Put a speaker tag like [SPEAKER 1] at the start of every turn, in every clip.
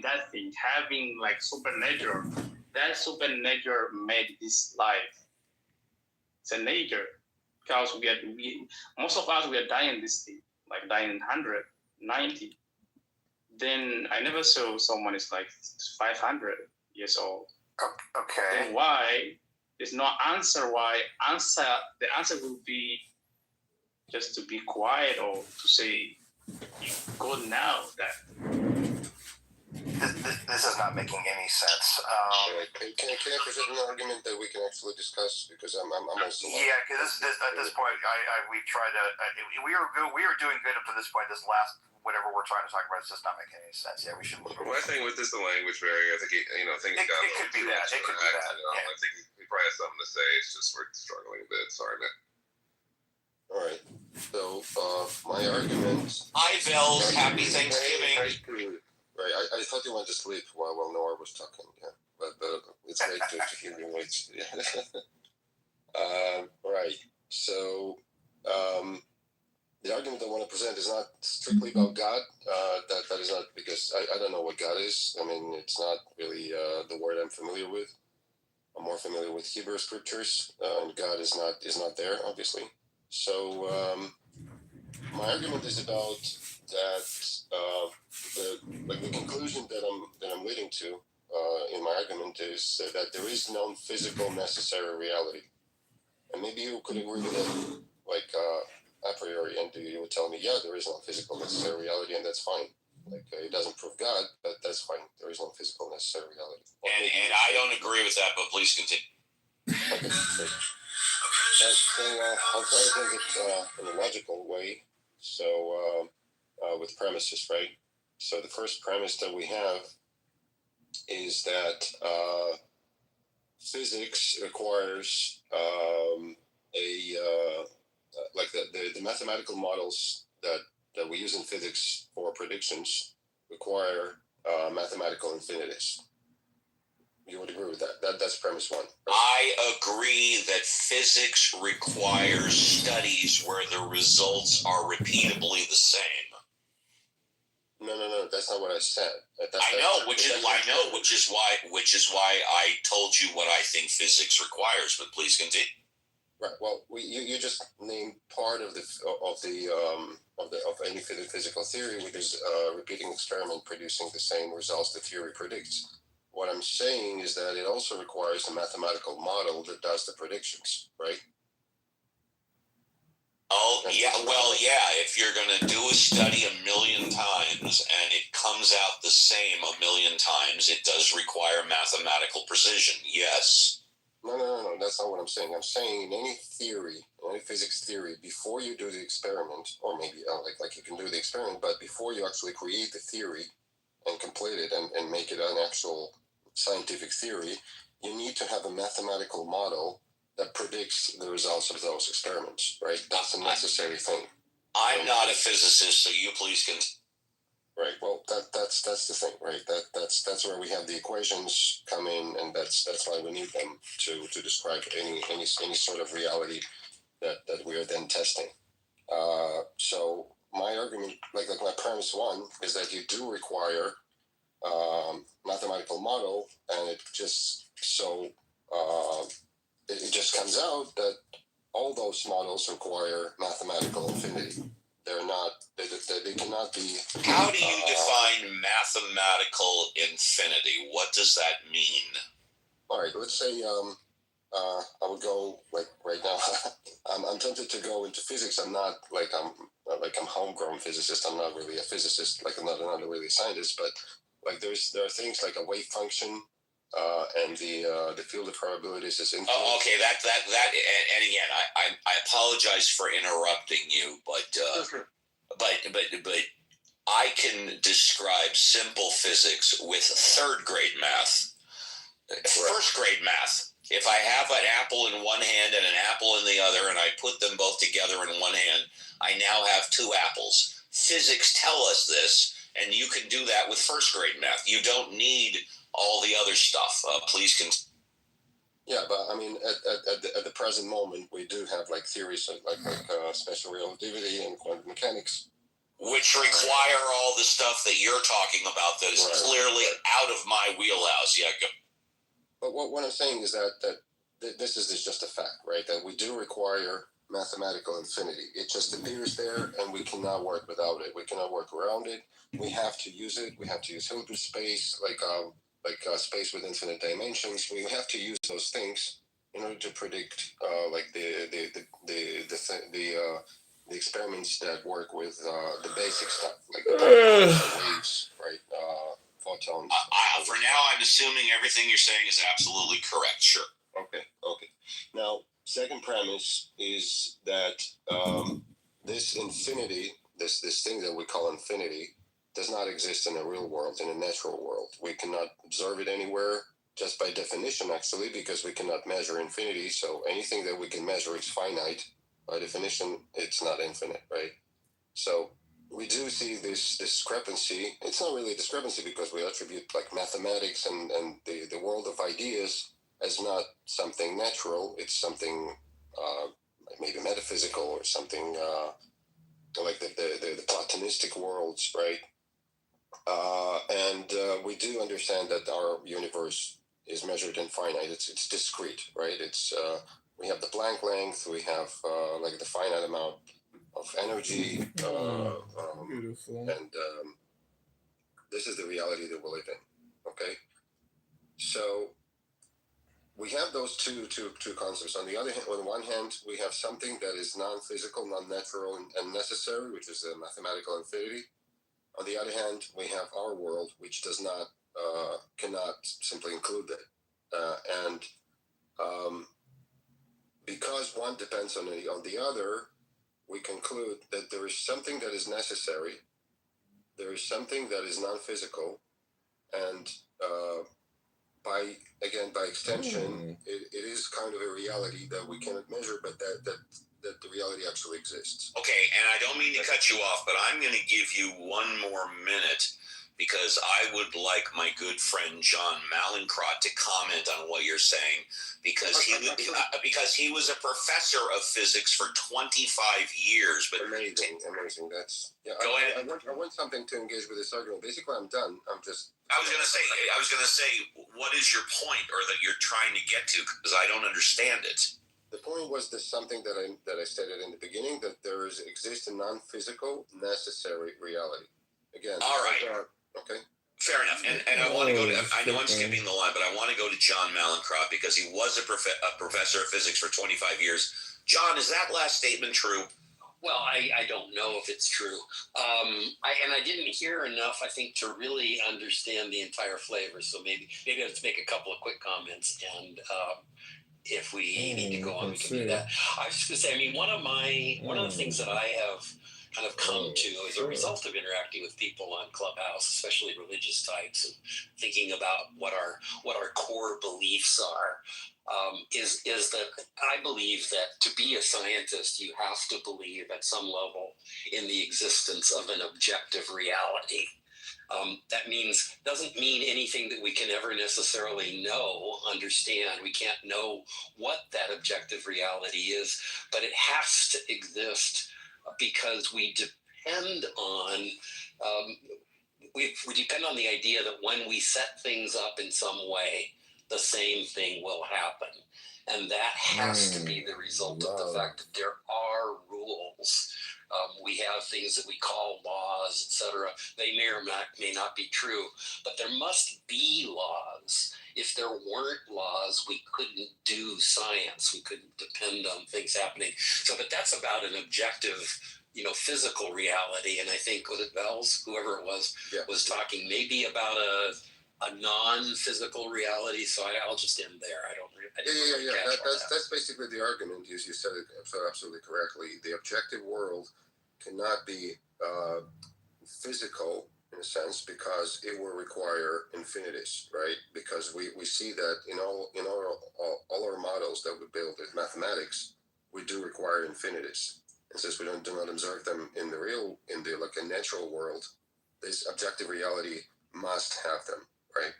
[SPEAKER 1] having that thing, having like supernatural. That supernatural made this life. It's a nature. Because most of us, we are dying this thing, like dying 100, 90. Then I never saw someone is like 500 years old.
[SPEAKER 2] Okay.
[SPEAKER 1] Then why? There's no answer why. The answer will be just to be quiet or to say, you go now. That
[SPEAKER 2] this is not making any sense.
[SPEAKER 3] Can I present an argument that we can actually discuss? Because I'm also
[SPEAKER 2] because at this point, we've tried to. We are doing good up to this point. This last whatever we're trying to talk about is just not making any sense. Yeah, we should move.
[SPEAKER 3] Well, I think with this the language barrier, I think things got.
[SPEAKER 2] It could be that. It could be that.
[SPEAKER 3] I think he probably has something to say. It's just we're struggling a bit. Sorry, man. All right. So my argument.
[SPEAKER 4] Hi, Bill. Happy Thanksgiving.
[SPEAKER 3] Right. I thought you went to sleep while Noah was talking. Yeah, but it's great to hear your voice. Right. So the argument I want to present is not strictly about God. That is not because I don't know what God is. I mean, it's not really the word I'm familiar with. I'm more familiar with Hebrew scriptures, and God is not there, obviously. So my argument is about that. The conclusion that I'm leading to in my argument is that there is no physical necessary reality, and maybe you could agree with it, like a priori, and you would tell me, yeah, there is no physical necessary reality, and that's fine. Like it doesn't prove God, but that's fine. There is no physical necessary reality.
[SPEAKER 4] And I don't agree with that, but please continue.
[SPEAKER 3] Okay, so I'll try to think it in a logical way. So with premises, right? So the first premise that we have is that physics requires like the mathematical models that we use in physics for predictions require mathematical infinities. You would agree with that? That's premise one. Right?
[SPEAKER 4] I agree that physics requires studies where the results are repeatably the same.
[SPEAKER 3] No, that's not what I said.
[SPEAKER 4] Which is why I told you what I think physics requires. But please continue.
[SPEAKER 3] Right. Well, you just named part of any physical theory, which is a repeating experiment producing the same results the theory predicts. What I'm saying is that it also requires a mathematical model that does the predictions, right?
[SPEAKER 4] Oh, yeah. Well, yeah. If you're going to do a study 1,000,000 times and it comes out the same 1,000,000 times, it does require mathematical precision. Yes.
[SPEAKER 3] No. That's not what I'm saying. I'm saying in any theory, any physics theory, before you do the experiment, or maybe like you can do the experiment, but before you actually create the theory and complete it and make it an actual scientific theory, you need to have a mathematical model that predicts the results of those experiments, right? That's a necessary thing.
[SPEAKER 4] I'm not a physicist, so you please can.
[SPEAKER 3] Right. Well, that's the thing, right? That's where we have the equations come in, and that's why we need them to describe any sort of reality that we are then testing. So my argument, like my premise one, is that you do require mathematical model, and it just comes out that all those models require mathematical infinity. They're not. They cannot be.
[SPEAKER 4] How do you define mathematical infinity? What does that mean?
[SPEAKER 3] All right. Let's say I would go like right now. I'm tempted to go into physics. I'm not I'm homegrown physicist. I'm not really a physicist. Like I'm not really a scientist. But like there are things like a wave function. And the field of probabilities is infinite.
[SPEAKER 4] Oh, okay. That and again, I apologize for interrupting you, but I can describe simple physics with third grade math, first grade math. If I have an apple in one hand and an apple in the other, and I put them both together in one hand, I now have two apples. Physics tell us this, and you can do that with first grade math. You don't need all the other stuff. Please continue.
[SPEAKER 3] Yeah, but I mean, at the present moment, we do have like theories of like special relativity and quantum mechanics,
[SPEAKER 4] which require all the stuff that you're talking about that is clearly out of my wheelhouse. Yeah, go.
[SPEAKER 3] But what I'm saying is that this is just a fact, right? That we do require mathematical infinity. It just appears there, and we cannot work without it. We cannot work around it. We have to use it. We have to use Hilbert space, like space with infinite dimensions. We have to use those things in order to predict, like the experiments that work with the basic stuff, like the waves, right? Photons.
[SPEAKER 4] For now, I'm assuming everything you're saying is absolutely correct. Sure.
[SPEAKER 3] Okay. Now, second premise is that this infinity, this thing that we call infinity, does not exist in a real world, in a natural world. We cannot observe it anywhere, just by definition, actually, because we cannot measure infinity. So anything that we can measure is finite. By definition, it's not infinite, right? So we do see this discrepancy. It's not really a discrepancy because we attribute like mathematics and the world of ideas as not something natural. It's something maybe metaphysical or something like the Platonistic worlds, right? And we do understand that our universe is measured in finite. It's discrete, right? It's we have the Planck length. We have like the finite amount of energy.
[SPEAKER 5] Beautiful.
[SPEAKER 3] And this is the reality that we live in. Okay, so we have those two concepts. On the other hand, on one hand, we have something that is non-physical, non-natural, and necessary, which is the mathematical infinity. On the other hand, we have our world, which does not, cannot simply include that. And because one depends on the other, we conclude that there is something that is necessary, there is something that is non-physical, and by extension, it is kind of a reality that we cannot measure, but that the reality actually exists.
[SPEAKER 4] Okay, and I don't mean to cut you off, but I'm going to give you one more minute because I would like my good friend John Malincrot to comment on what you're saying because he was a professor of physics for 25 years. But
[SPEAKER 3] amazing. That's
[SPEAKER 4] Go ahead.
[SPEAKER 3] I want something to engage with this argument. Basically, I'm done. I was
[SPEAKER 4] going to say, what is your point, or that you're trying to get to? Because I don't understand it.
[SPEAKER 3] The point was this something that I stated in the beginning, that there exists a non-physical necessary reality. Again.
[SPEAKER 4] All right.
[SPEAKER 3] Okay.
[SPEAKER 4] Fair enough. And I want to go to, I know I'm skipping the line, but I want to go to John Malincrot because he was a professor of physics for 25 years. John, is that last statement true?
[SPEAKER 6] Well, I don't know if it's true. I didn't hear enough, I think, to really understand the entire flavor. So maybe let's make a couple of quick comments, and if we need to go on, we can do that. I was just going to say, I mean, one of the things that I have kind of come to as a result of interacting with people on Clubhouse, especially religious types, and thinking about what our core beliefs are, is that I believe that to be a scientist, you have to believe at some level in the existence of an objective reality. That doesn't mean anything that we can ever necessarily understand. We can't know what that objective reality is, but it has to exist because we depend on we depend on the idea that when we set things up in some way, the same thing will happen. And that has to be the result of the fact that there are rules. We have things that we call laws, etc. They may or may not be true, but there must be laws. If there weren't laws, we couldn't do science. We couldn't depend on things happening. So, but that's about an objective, physical reality. And I think, was it Bells, whoever it was, was talking maybe about a non-physical reality. So I'll just end there. I didn't really catch
[SPEAKER 3] That's basically the argument. You said it absolutely correctly. The objective world cannot be physical in a sense because it will require infinities, right? Because we see that in all our models that we build with mathematics, we do require infinities. And since we do not observe them in a natural world, this objective reality must have them, right?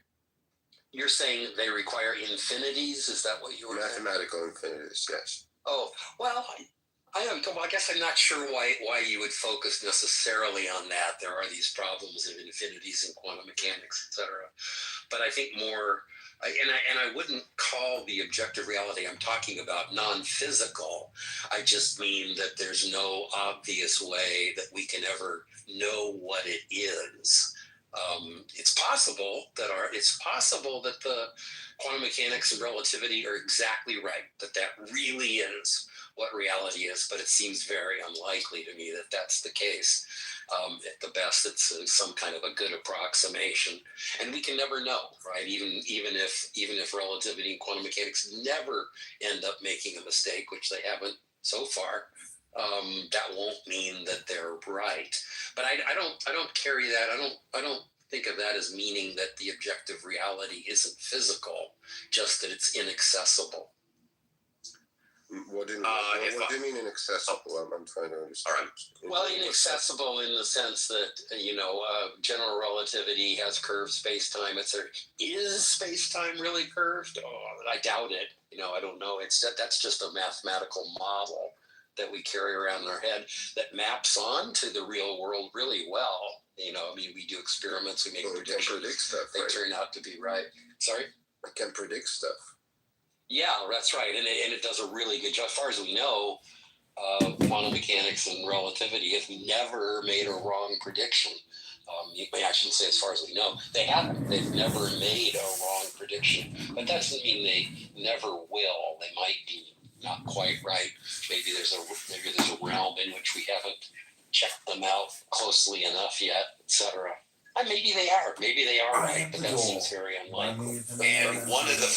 [SPEAKER 6] You're saying they require infinities? Is that what you were saying?
[SPEAKER 3] Mathematical infinities, yes.
[SPEAKER 6] Oh, well, I guess I'm not sure why you would focus necessarily on that. There are these problems of infinities and quantum mechanics, etc. But I think more, and I wouldn't call the objective reality I'm talking about non-physical. I just mean that there's no obvious way that we can ever know what it is. It's possible that the quantum mechanics and relativity are exactly right, that really is what reality is, but it seems very unlikely to me that that's the case. At the best, it's some kind of a good approximation, and we can never know, right? Even if relativity and quantum mechanics never end up making a mistake, which they haven't so far, that won't mean that they're right. But I don't carry that. I don't think of that as meaning that the objective reality isn't physical, just that it's inaccessible.
[SPEAKER 3] What do you mean inaccessible? I'm trying to understand.
[SPEAKER 6] All right. Well, inaccessible in the sense that, general relativity has curved space-time, etc. Is space-time really curved? Oh, I doubt it. I don't know. That's just a mathematical model that we carry around in our head that maps on to the real world really well. We do experiments, we make predictions.
[SPEAKER 3] Can predict stuff,
[SPEAKER 6] they
[SPEAKER 3] right?
[SPEAKER 6] Turn out to be right. Sorry?
[SPEAKER 3] I can predict stuff. Yeah,
[SPEAKER 6] that's right. And it does a really good job. As far as we know, quantum mechanics and relativity have never made a wrong prediction. I shouldn't say as far as we know. They haven't. They've never made a wrong prediction. But that doesn't mean they never will. They might be not quite right. Maybe there's a realm in which we haven't checked them out closely enough yet, etc. Maybe they are. Maybe they are right, but that seems very unlikely.
[SPEAKER 4] And one of the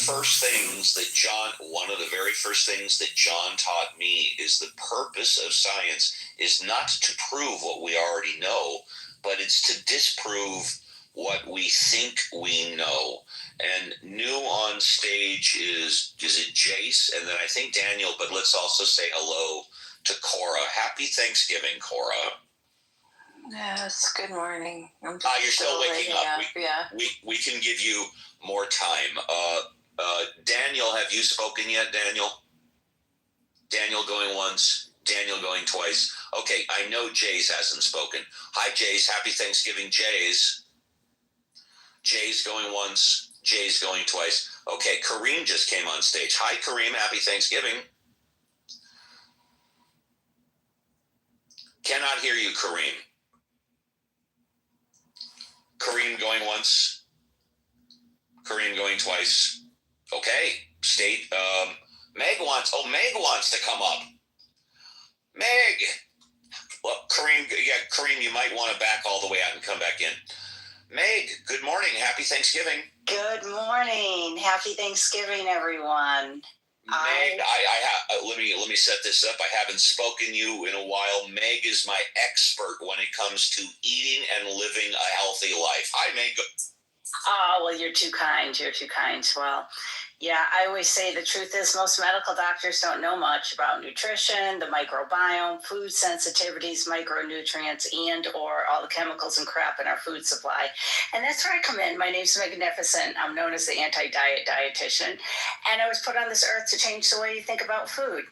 [SPEAKER 4] very first things that John taught me is the purpose of science is not to prove what we already know, but it's to disprove what we think we know. And new on stage is it Jace? And then I think Daniel, but let's also say hello to Cora. Happy Thanksgiving, Cora.
[SPEAKER 7] Yes, good morning.
[SPEAKER 4] You're still waking up. We can give you more time. Daniel, have you spoken yet, Daniel? Daniel going once, Daniel going twice. Okay, I know Jace hasn't spoken. Hi, Jace. Happy Thanksgiving, Jace. Jace going once, Jace going twice. Okay, Kareem just came on stage. Hi, Kareem. Happy Thanksgiving. Cannot hear you, Kareem. Kareem going once. Kareem going twice. Okay. State. Meg wants to come up. Meg. Well, Kareem, you might want to back all the way out and come back in. Meg, good morning. Happy Thanksgiving.
[SPEAKER 7] Good morning. Happy Thanksgiving, everyone.
[SPEAKER 4] Meg, let me set this up. I haven't spoken to you in a while. Meg is my expert when it comes to eating and living a healthy life. Hi, Meg.
[SPEAKER 7] Oh, well, you're too kind. You're too kind. Well, yeah, I always say the truth is most medical doctors don't know much about nutrition, the microbiome, food sensitivities, micronutrients, and or all the chemicals and crap in our food supply. And that's where I come in. My name's Magnificent. I'm known as the anti-diet dietitian. And I was put on this earth to change the way you think about food.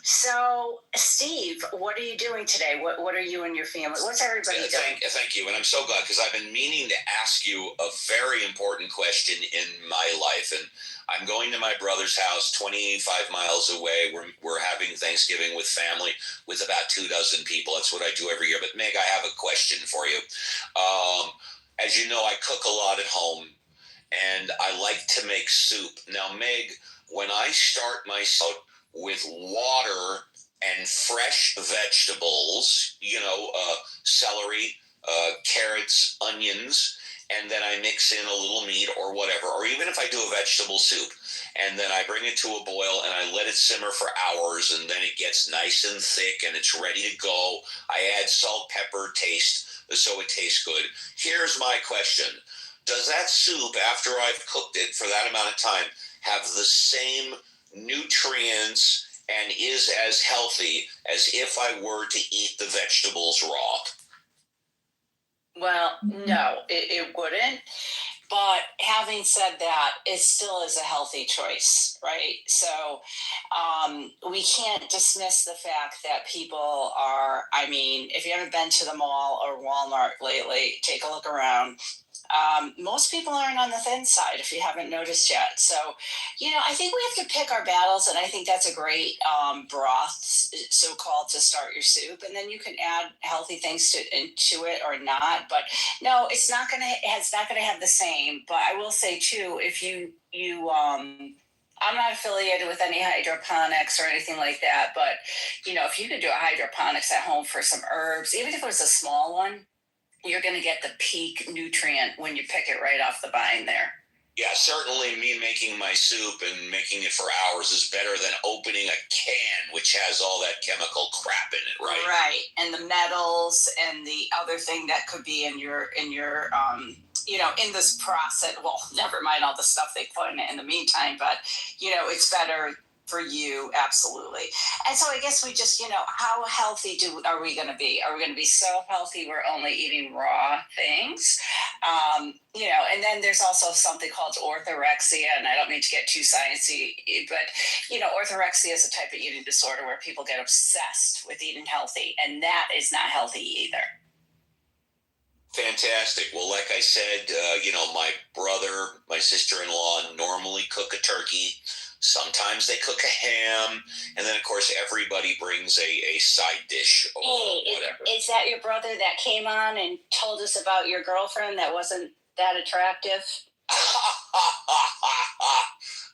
[SPEAKER 7] So, Steve, what are you doing today? What are you and your family? What's everybody doing?
[SPEAKER 4] Thank you. And I'm so glad because I've been meaning to ask you a very important question in my life. And I'm going to my brother's house 25 miles away. We're having Thanksgiving with family with about 24 people. That's what I do every year. But Meg, I have a question for you. As you know, I cook a lot at home and I like to make soup. Now, Meg, when I start my soup with water and fresh vegetables, celery, carrots, onions, and then I mix in a little meat or whatever, or even if I do a vegetable soup, and then I bring it to a boil and I let it simmer for hours, and then it gets nice and thick and it's ready to go. I add salt, pepper, taste, so it tastes good. Here's my question. Does that soup, after I've cooked it for that amount of time, have the same nutrients and is as healthy as if I were to eat the vegetables raw?
[SPEAKER 7] Well, no, it wouldn't. But having said that, it still is a healthy choice, right? So we can't dismiss the fact that people are, I mean, if you haven't been to the mall or Walmart lately, take a look around. Most people aren't on the thin side if you haven't noticed yet. So, I think we have to pick our battles, and I think that's a great broth, so-called, to start your soup, and then you can add healthy things into it or not. But no, it's not gonna have the same. But I will say too, if you I'm not affiliated with any hydroponics or anything like that, but if you could do a hydroponics at home for some herbs, even if it was a small one, you're going to get the peak nutrient when you pick it right off the vine there.
[SPEAKER 4] Yeah, certainly me making my soup and making it for hours is better than opening a can, which has all that chemical crap in it, right?
[SPEAKER 7] Right, and the metals and the other thing that could be in your in this process. Well, never mind all the stuff they put in it in the meantime, but it's better for you, absolutely. And so I guess we just, how healthy are we going to be? Are we going to be so healthy we're only eating raw things? And then there's also something called orthorexia, and I don't mean to get too sciencey, but orthorexia is a type of eating disorder where people get obsessed with eating healthy, and that is not healthy either.
[SPEAKER 4] Fantastic. Well, like I said, my brother, my sister-in-law normally cook a turkey. Sometimes they cook a ham, and then of course everybody brings a side dish or whatever.
[SPEAKER 7] Is that your brother that came on and told us about your girlfriend that wasn't that attractive?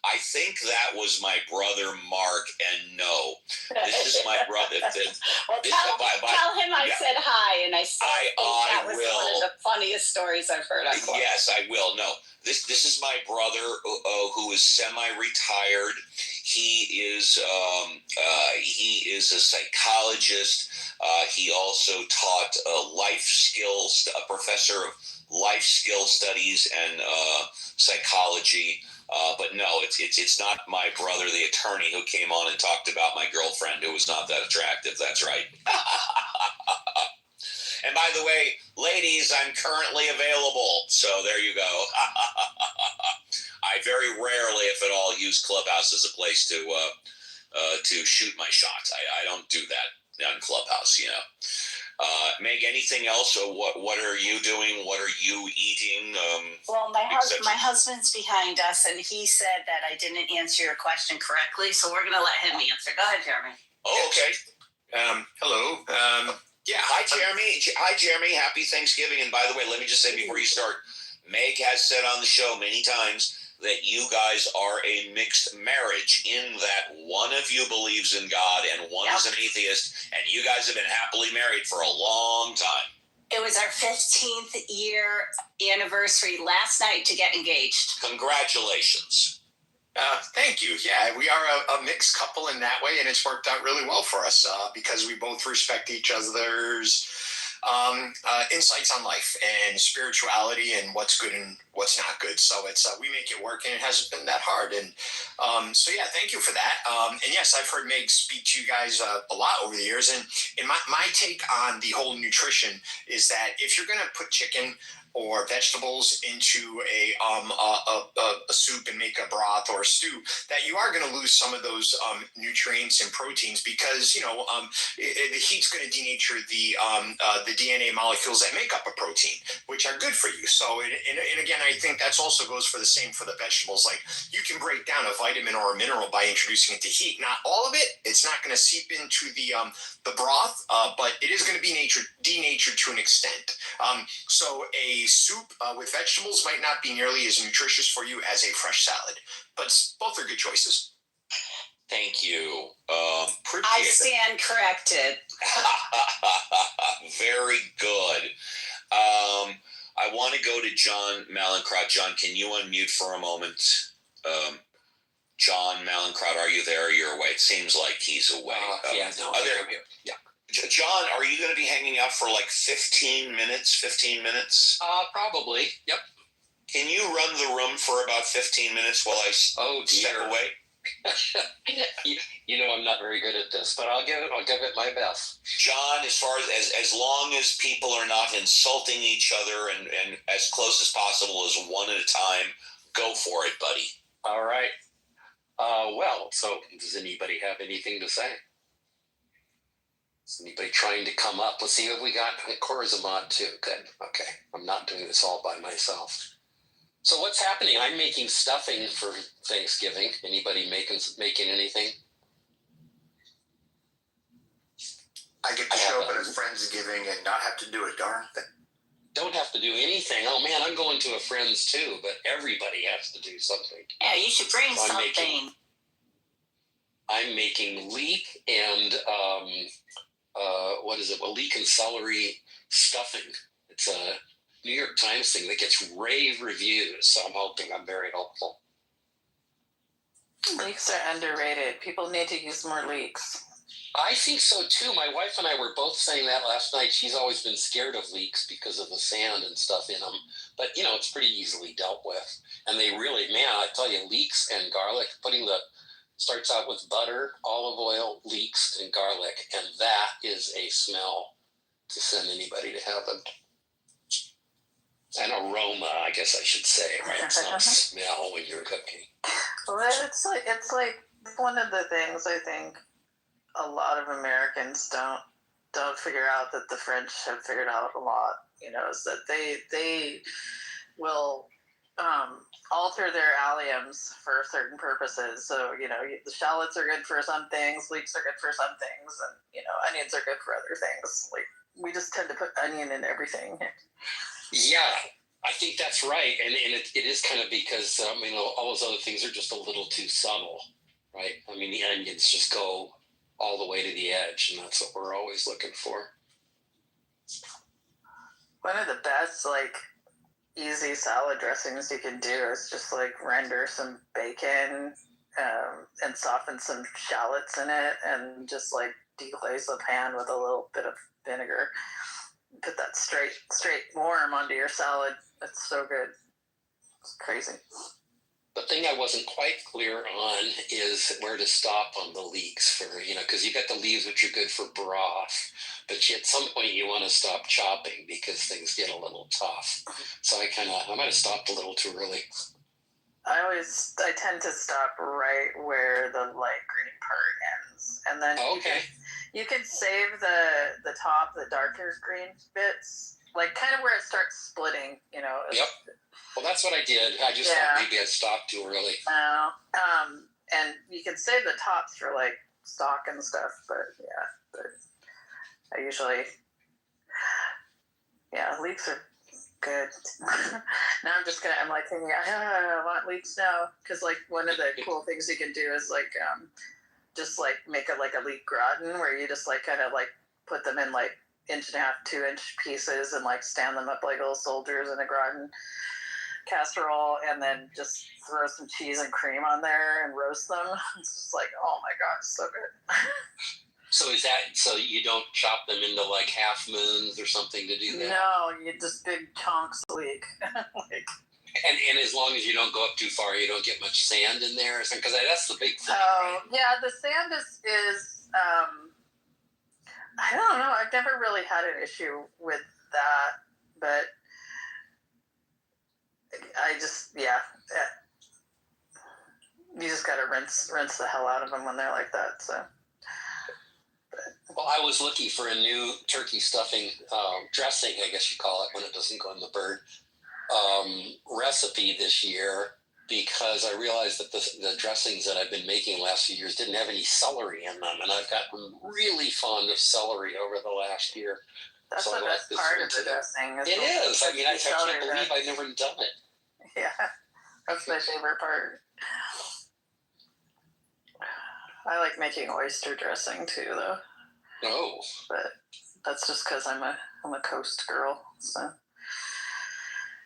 [SPEAKER 4] I think that was my brother Mark, and no, this is my brother.
[SPEAKER 7] Well, tell him I said hi, and I think that was one of the funniest stories I've heard on Club.
[SPEAKER 4] Yes, I will. No, this is my brother who is semi-retired. He is a psychologist. He also taught a professor of life skill studies and psychology. But no, it's not my brother, the attorney, who came on and talked about my girlfriend who was not that attractive. That's right. And by the way, ladies, I'm currently available. So there you go. I very rarely, if at all, use Clubhouse as a place to shoot my shots. I don't do that on Clubhouse, Meg, anything else? Or what are you doing? What are you eating?
[SPEAKER 7] Well, my husband's behind us, and he said that I didn't answer your question correctly, so we're going to let him answer. Go ahead, Jeremy.
[SPEAKER 4] Oh, okay.
[SPEAKER 8] Hello.
[SPEAKER 4] Yeah, hi, Jeremy. Hi, Jeremy. Happy Thanksgiving. And by the way, let me just say before you start, Meg has said on the show many times that you guys are a mixed marriage, in that one of you believes in God and one is an atheist, and you guys have been happily married for a long time.
[SPEAKER 7] It was our 15th year anniversary last night to get engaged.
[SPEAKER 4] Congratulations.
[SPEAKER 8] Thank you. Yeah, we are a mixed couple in that way, and it's worked out really well for us because we both respect each other's insights on life and spirituality and what's good and what's not good. So it's we make it work, and it hasn't been that hard. And so yeah, thank you for that. And yes, I've heard Meg speak to you guys a lot over the years. And my take on the whole nutrition is that if you're going to put chicken or vegetables into a soup and make a broth or a stew, that you are going to lose some of those nutrients and proteins because the heat's going to denature the DNA molecules that make up a protein, which are good for you. So and again, I think that's also goes for the same for the vegetables. Like, you can break down a vitamin or a mineral by introducing it to heat. Not all of it. It's not going to seep into the broth, but it is going to be denatured to an extent. So a soup with vegetables might not be nearly as nutritious for you as a fresh salad, but both are good choices.
[SPEAKER 4] Thank you.
[SPEAKER 7] I stand corrected.
[SPEAKER 4] Very good. I want to go to John Malincrot. John, can you unmute for a moment? John Malincrot, are you there? You're away. It seems like he's away.
[SPEAKER 6] Yeah.
[SPEAKER 4] John, are you going to be hanging out for like 15 minutes? 15 minutes?
[SPEAKER 6] Probably. Yep.
[SPEAKER 4] Can you run the room for about 15 minutes while I step away?
[SPEAKER 6] You know, I'm not very good at this, but I'll give it my best.
[SPEAKER 4] John, as far as long as people are not insulting each other and as close as possible as one at a time, go for it, buddy.
[SPEAKER 6] All right. Well, so does anybody have anything to say? Is anybody trying to come up? Let's see what we got. Cora's a mod too. Good. Okay. I'm not doing this all by myself. So what's happening? I'm making stuffing for Thanksgiving. Anybody making anything?
[SPEAKER 8] I get to show up at a Friendsgiving and not have to do a darn thing.
[SPEAKER 6] Don't have to do anything. Oh man, I'm going to a friend's too, but everybody has to do something.
[SPEAKER 7] Yeah, you should bring
[SPEAKER 6] So
[SPEAKER 7] something.
[SPEAKER 6] I'm making leek and what is it? Well, leek and celery stuffing. It's a New York Times thing that gets rave reviews, so I'm hoping I'm very helpful.
[SPEAKER 9] Leeks are underrated. People need to use more leeks.
[SPEAKER 6] I think so too. My wife and I were both saying that last night. She's always been scared of leeks because of the sand and stuff in them, but you know, it's pretty easily dealt with. And they really, man, I tell you, leeks and garlic, starts out with butter, olive oil, leeks, and garlic, and that is a smell to send anybody to heaven. An aroma, I guess I should say, right? It's not smell when you're cooking.
[SPEAKER 9] Well, it's like one of the things I think a lot of Americans don't figure out that the French have figured out a lot. You know, is that they will alter their alliums for certain purposes. So, you know, the shallots are good for some things, leeks are good for some things, and, you know, onions are good for other things. Like, we just tend to put onion in everything.
[SPEAKER 6] Yeah, I think that's right. And it is kind of because, I mean, all those other things are just a little too subtle, right? I mean, the onions just go all the way to the edge, and that's what we're always looking for.
[SPEAKER 9] One of the best, like, easy salad dressings you can do is just, like, render some bacon and soften some shallots in it and just, like, deglaze the pan with a little bit of vinegar. Put that straight warm onto your salad. It's so good. It's crazy.
[SPEAKER 6] The thing I wasn't quite clear on is where to stop on the leeks for, you know, because you got the leaves, which are good for broth, but at some point you want to stop chopping because things get a little tough. So I might have stopped a little too early.
[SPEAKER 9] I tend to stop right where the light green part ends, and then you can save the top, the darker green bits, like kind of where it starts splitting. You know.
[SPEAKER 6] Yep. Well, that's what I did. I just thought maybe I stopped too early.
[SPEAKER 9] And you can save the tops for like stock and stuff, but I usually, leeks are good. Now I'm like thinking, I want leeks now, because like one of the cool things you can do is like just like make a leek gratin where you just like kind of like put them in like 1.5 to 2-inch pieces and like stand them up like little soldiers in a gratin casserole, and then just throw some cheese and cream on there and roast them. It's just like, oh my god, it's so good.
[SPEAKER 6] So is that so you don't chop them into like half moons or something to do that?
[SPEAKER 9] No, you just big chunks of leek. Like,
[SPEAKER 6] and as long as you don't go up too far, you don't get much sand in there or something, because that's the big thing.
[SPEAKER 9] Oh, right? Yeah, the sand is I don't know. I've never really had an issue with that, but I just, you just gotta rinse the hell out of them when they're like that. So.
[SPEAKER 6] Well, I was looking for a new turkey stuffing dressing, I guess you call it, when it doesn't go in the bird, recipe this year, because I realized that the dressings that I've been making the last few years didn't have any celery in them, and I've gotten really fond of celery over the last year.
[SPEAKER 9] That's the best part of the dressing.
[SPEAKER 6] It is. I mean, I can't believe I've never done it.
[SPEAKER 9] Yeah, that's my favorite part. I like making oyster dressing too, though.
[SPEAKER 6] Oh.
[SPEAKER 9] But that's just because I'm a coast girl. So.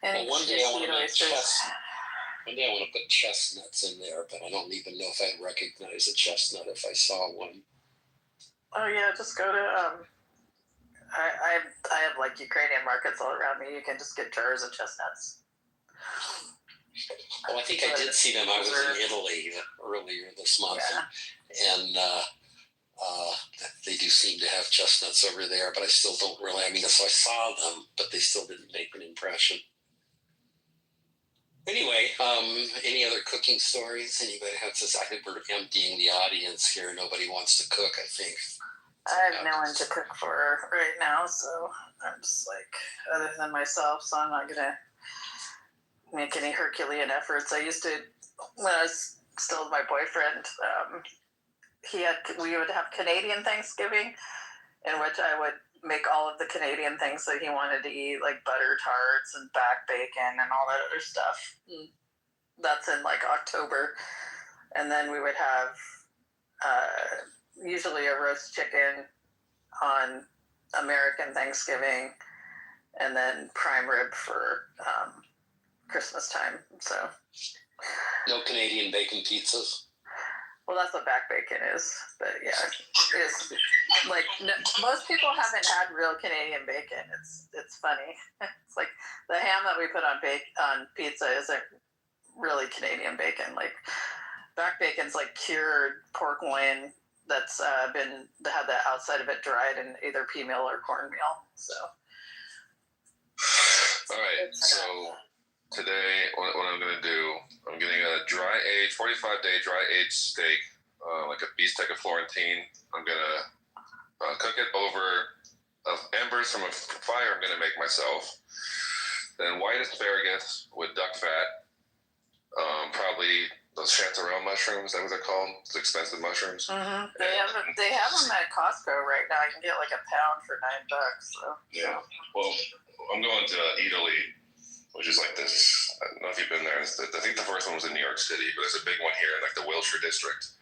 [SPEAKER 6] Well, one day I want to put chestnuts in there, but I don't even know if I'd recognize a chestnut if I saw one.
[SPEAKER 9] Oh yeah, just go to I have like Ukrainian markets all around me. You can just get jars of chestnuts.
[SPEAKER 6] Oh, I think I did see them. I was in Italy earlier this month, and they do seem to have chestnuts over there, but I still don't really. I mean, so I saw them, but they still didn't make an impression. Anyway, any other cooking stories? Anybody has this? I think we're emptying the audience here. Nobody wants to cook, I think.
[SPEAKER 9] I have no one to cook for right now, so I'm just like, other than myself, so I'm not gonna make any Herculean efforts. I used to, when I was still with my boyfriend, we would have Canadian Thanksgiving, in which I would make all of the Canadian things that he wanted to eat, like butter tarts and back bacon and all that other stuff. That's in like October. And then we would have usually a roast chicken on American Thanksgiving, and then prime rib for Christmas time. So
[SPEAKER 6] no Canadian bacon pizzas.
[SPEAKER 9] Well, that's what back bacon is, but yeah, it's like most people haven't had real Canadian bacon. It's funny. It's like the ham that we put on pizza isn't really Canadian bacon. Like back bacon's like cured pork loin that's had the outside of it dried in either pea meal or cornmeal. So.
[SPEAKER 10] All right. So today, what I'm going to do, I'm getting a 45-day dry aged steak, like a bistecca Florentine. I'm going to cook it over embers from a fire I'm going to make myself. Then white asparagus with duck fat, probably those chanterelle mushrooms, that was they're called. It's expensive mushrooms.
[SPEAKER 9] Mm-hmm. They have them at Costco right now. You can get like a pound for $9. So.
[SPEAKER 10] Yeah. Well, I'm going to Italy, which is like this. I don't know if you've been there. I think the first one was in New York City, but there's a big one here in like the Wilshire district.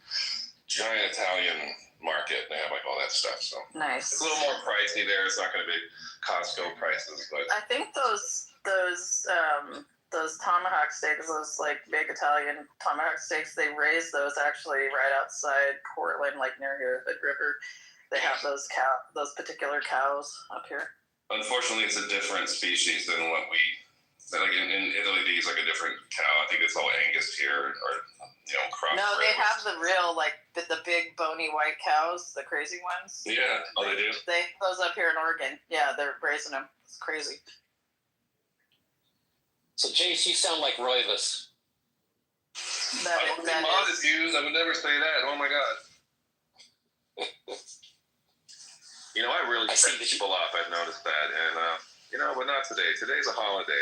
[SPEAKER 10] Giant Italian market. They have like all that stuff. So
[SPEAKER 9] nice.
[SPEAKER 10] It's a little more pricey there. It's not going to be Costco prices, but
[SPEAKER 9] I think those tomahawk steaks, those like big Italian tomahawk steaks, they raise those actually right outside Portland, like near your Hood River. They have those particular cows up here.
[SPEAKER 10] Unfortunately, it's a different species than what we. Like in Italy, they use like a different cow. I think it's all Angus here, or crop.
[SPEAKER 9] No, they have the real like the big bony white cows, the crazy ones.
[SPEAKER 10] Yeah, they do.
[SPEAKER 9] They have those up here in Oregon. Yeah, they're raising them. It's crazy.
[SPEAKER 6] So, Jace, you sound like Roivas.
[SPEAKER 10] I don't think modest views. I would never say that. Oh my God. I really set people off. I've noticed that, and but not today. Today's a holiday.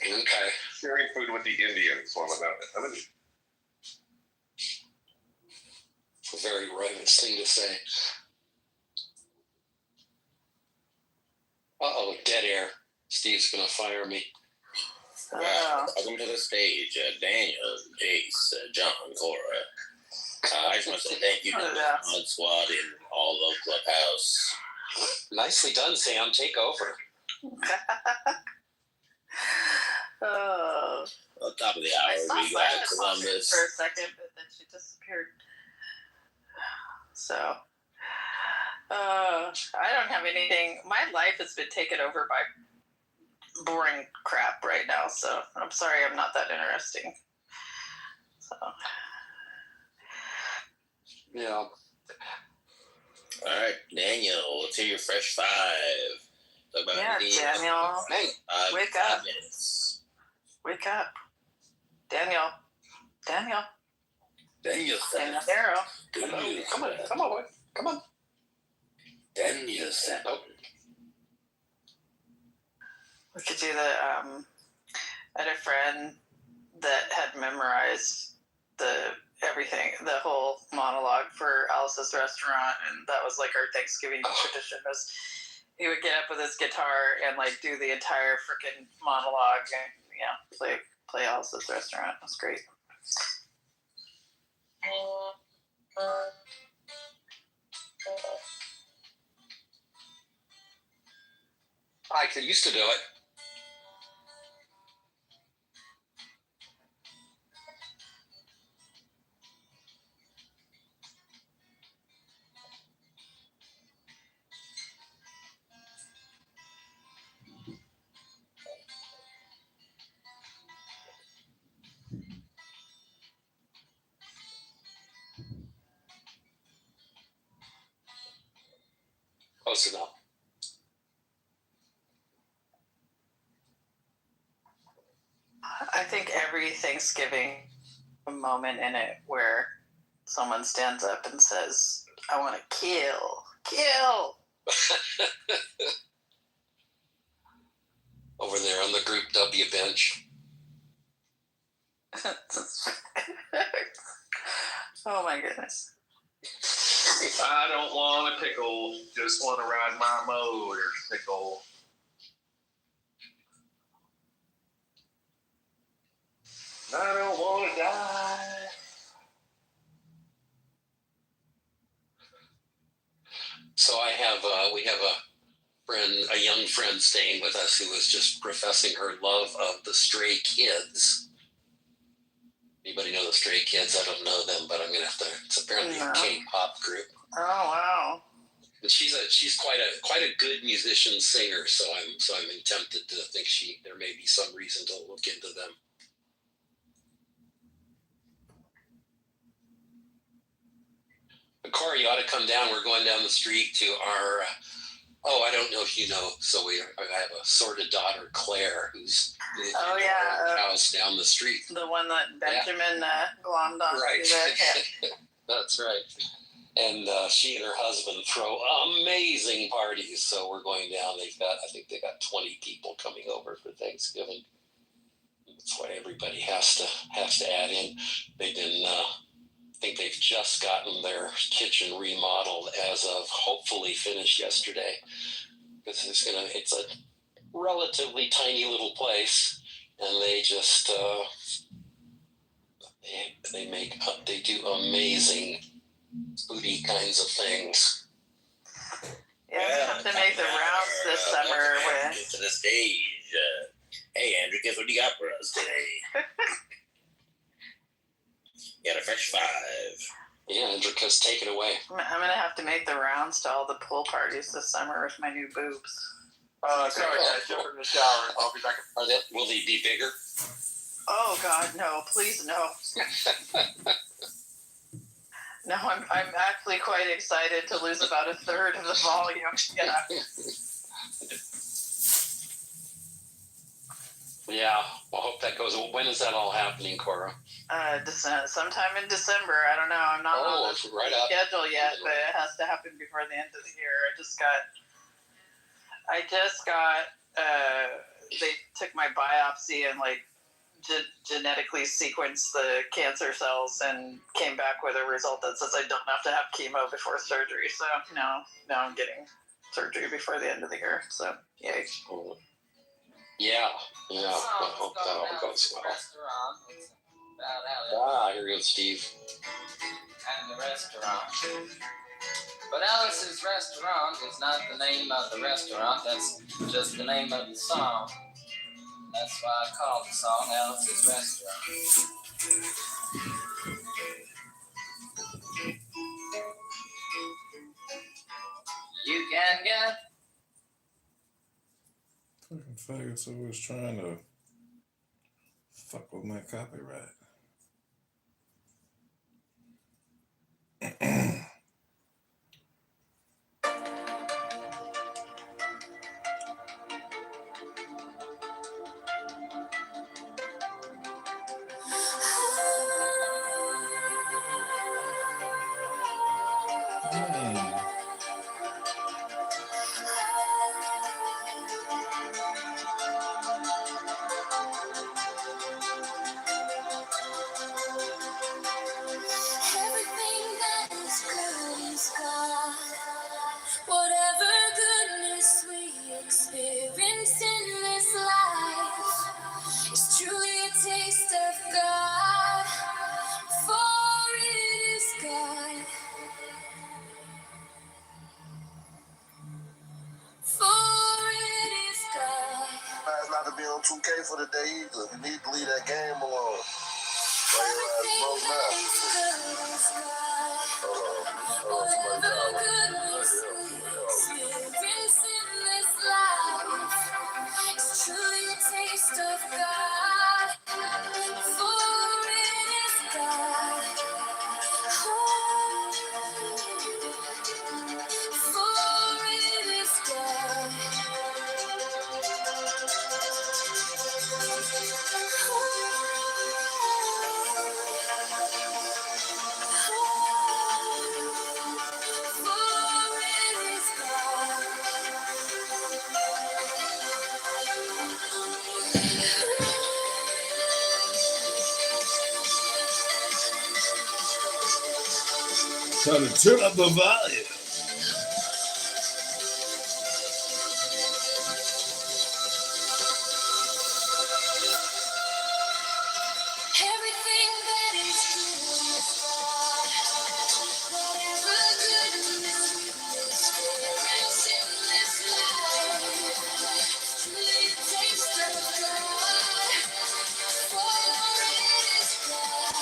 [SPEAKER 6] Okay.
[SPEAKER 10] Sharing food with the Indians while I'm about it.
[SPEAKER 6] It's a very Roivas thing to say. Uh-oh, dead air. Steve's gonna fire me.
[SPEAKER 11] Welcome to the stage, Daniel, Jace, John, Cora. I just want to say thank you to the Mod Squad and all of Clubhouse.
[SPEAKER 6] Nicely done, Sam. Take over.
[SPEAKER 11] On top of the hour, we got Columbus.
[SPEAKER 9] For a second, but then she disappeared. So, I don't have anything. My life has been taken over by boring crap right now, so I'm sorry I'm not that interesting. So.
[SPEAKER 6] Yeah.
[SPEAKER 11] All right, Daniel, let's hear your fresh five. Talk about
[SPEAKER 9] Daniel. Hey, wake up.
[SPEAKER 11] Minutes.
[SPEAKER 9] Wake up. Daniel.
[SPEAKER 11] Daniel.
[SPEAKER 9] Daniel.
[SPEAKER 6] Come on, boy. Come on.
[SPEAKER 11] Daniel.
[SPEAKER 6] Oh.
[SPEAKER 9] We could do I had a friend that had memorized the whole monologue for Alice's Restaurant, and that was like our Thanksgiving tradition. Was he would get up with his guitar and like do the entire freaking monologue and play Alice's Restaurant. It was great.
[SPEAKER 6] I used to do it. close enough.
[SPEAKER 9] I think every Thanksgiving a moment in it where someone stands up and says, I want to kill.
[SPEAKER 6] Over there on the Group W bench.
[SPEAKER 9] Oh my goodness.
[SPEAKER 12] I don't want a pickle, just want to ride my motorcycle. I don't want to die.
[SPEAKER 6] So we have a young friend staying with us who was just professing her love of the Stray Kids. Anybody know the Stray Kids? I don't know them, but I'm gonna have to. It's apparently a K-pop group.
[SPEAKER 9] Oh wow!
[SPEAKER 6] And she's quite a good musician singer. So I'm tempted to think there may be some reason to look into them. But Corey, you ought to come down. We're going down the street to our. I don't know if you know. So I have a sort of daughter, Claire, who's house down the street.
[SPEAKER 9] The one that Benjamin glommed on.
[SPEAKER 6] Right. That's right. And she and her husband throw amazing parties. So we're going down. I think they got 20 people coming over for Thanksgiving. That's why everybody has to add in. They've been. I think they've just gotten their kitchen remodeled as of hopefully finished yesterday. Because it's a relatively tiny little place, and they just they do amazing foodie kinds of things.
[SPEAKER 9] Yeah, we have to make the rounds this summer with
[SPEAKER 11] to the stage. Hey Andrew, guess what you got for us today? Got a fresh five.
[SPEAKER 6] Yeah, Andrika's take it away.
[SPEAKER 9] I'm gonna have to make the rounds to all the pool parties this summer with my new boobs.
[SPEAKER 2] Sorry guys, jump in the shower. I'll be back.
[SPEAKER 6] Will they be bigger?
[SPEAKER 9] Oh God, no! Please no. No, I'm actually quite excited to lose about a third of the volume. Yeah.
[SPEAKER 6] Yeah, well, I hope that goes. When is that all happening, Cora?
[SPEAKER 9] Sometime in December. I don't know. I'm not on the schedule yet, but it has to happen before the end of the year. I just got. They took my biopsy and genetically sequenced the cancer cells and came back with a result that says I don't have to have chemo before surgery. So now I'm getting surgery before the end of the year. So yay.
[SPEAKER 6] Cool. Yeah. I hope that all goes well. Here goes Steve.
[SPEAKER 13] And the restaurant. But Alice's Restaurant is not the name of the restaurant, that's just the name of the song. That's why I call the song Alice's Restaurant. You can get
[SPEAKER 5] Fucking faggots always trying to fuck with my copyright.
[SPEAKER 14] Not to be on 2K for the day either. You need to leave that game alone. Why your ass broke now?
[SPEAKER 5] Time to turn up the volume.
[SPEAKER 15] Everything that is good is God. Whatever goodness we experience in this life, truly a taste of God. For it is God.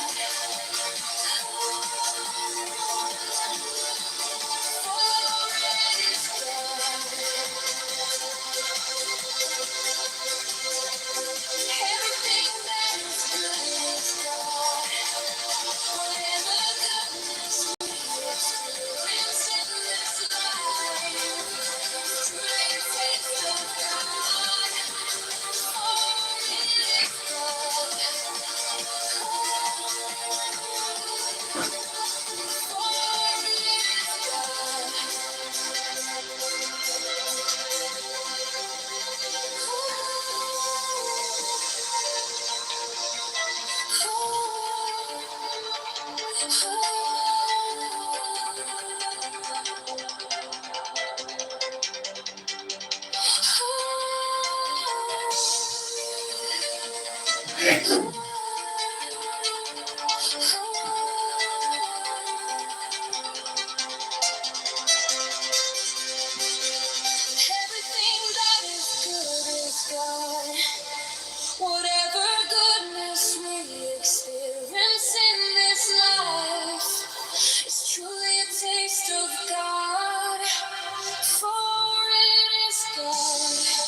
[SPEAKER 15] Everything that is good is God. Whatever goodness we experience in this life, truly a taste of God. For it is God. Everything that is good is God. Whatever goodness we experience in this life is truly a taste of God. For it is God.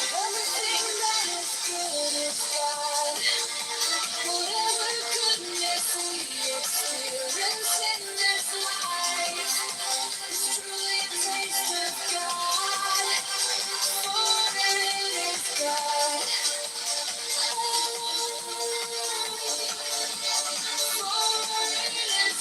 [SPEAKER 15] Everything that is good is God. Whatever goodness we experience in this life is truly a taste of God. For it is God. For it is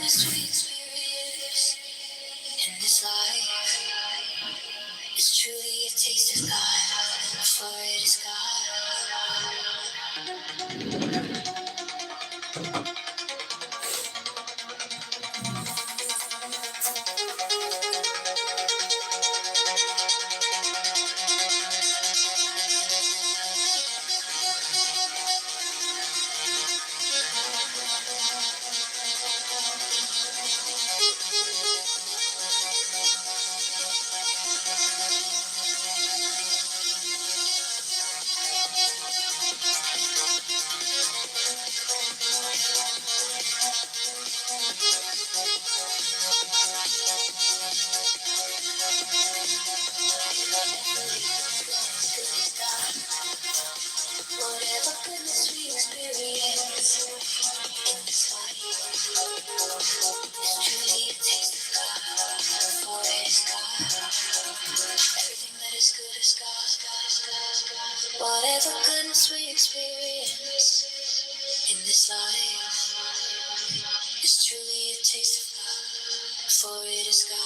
[SPEAKER 15] goodness we experience in this life is truly a taste of God, for it is whatever goodness we experience in this life is truly a taste of God, for it is God. Everything that is good is God. Whatever goodness we experience in this life is truly a taste of God, for it is God.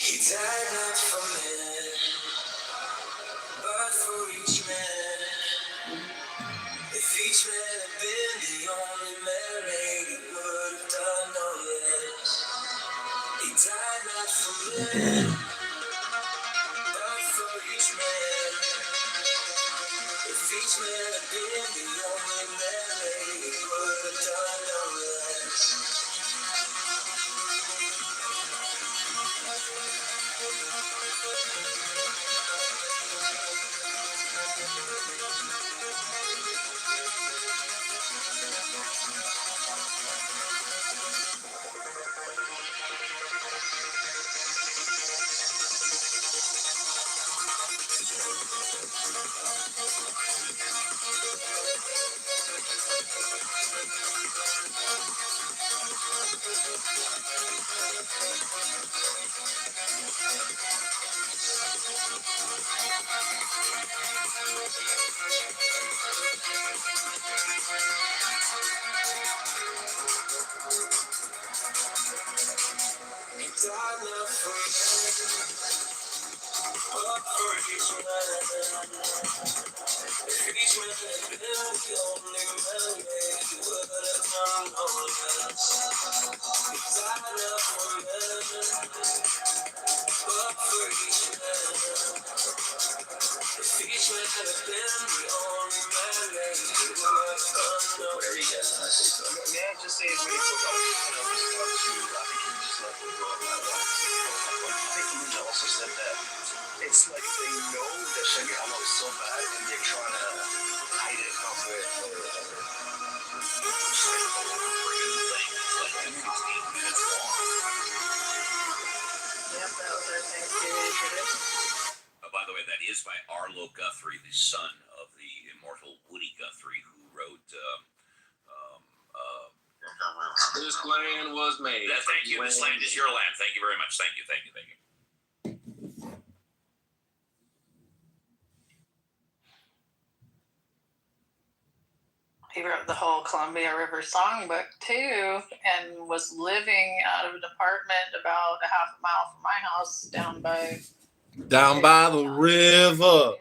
[SPEAKER 15] He died not for men, but for each man. If each man had been the only man made, he would have done no less. He died not for men, but for each man. If each man had been the only man made, he would have done no less. He died not for men, but for each man. If each man had been the only man made, he would have done no less. He died not for men, but for each man. If each man had been the only man made, he would have done no less.
[SPEAKER 2] May I just say, when you talk about, I think you just let me go on that one. I think Lucha also said that it's like they know that Shangri-La is so bad and they're trying to hide it from it. It's like the whole freaking thing. It's like 16 minutes long.
[SPEAKER 9] Yep, that was our Thanksgiving tradition.
[SPEAKER 4] By the way, that is by Arlo Guthrie, the son of the immortal Woody Guthrie, who wrote.
[SPEAKER 12] This land was made.
[SPEAKER 4] Thank you. This land is your land. Thank you very much. Thank you. Thank you. Thank you.
[SPEAKER 9] He wrote the whole Columbia River songbook too, and was living out of an apartment about a half a mile from my house, down by
[SPEAKER 5] the river.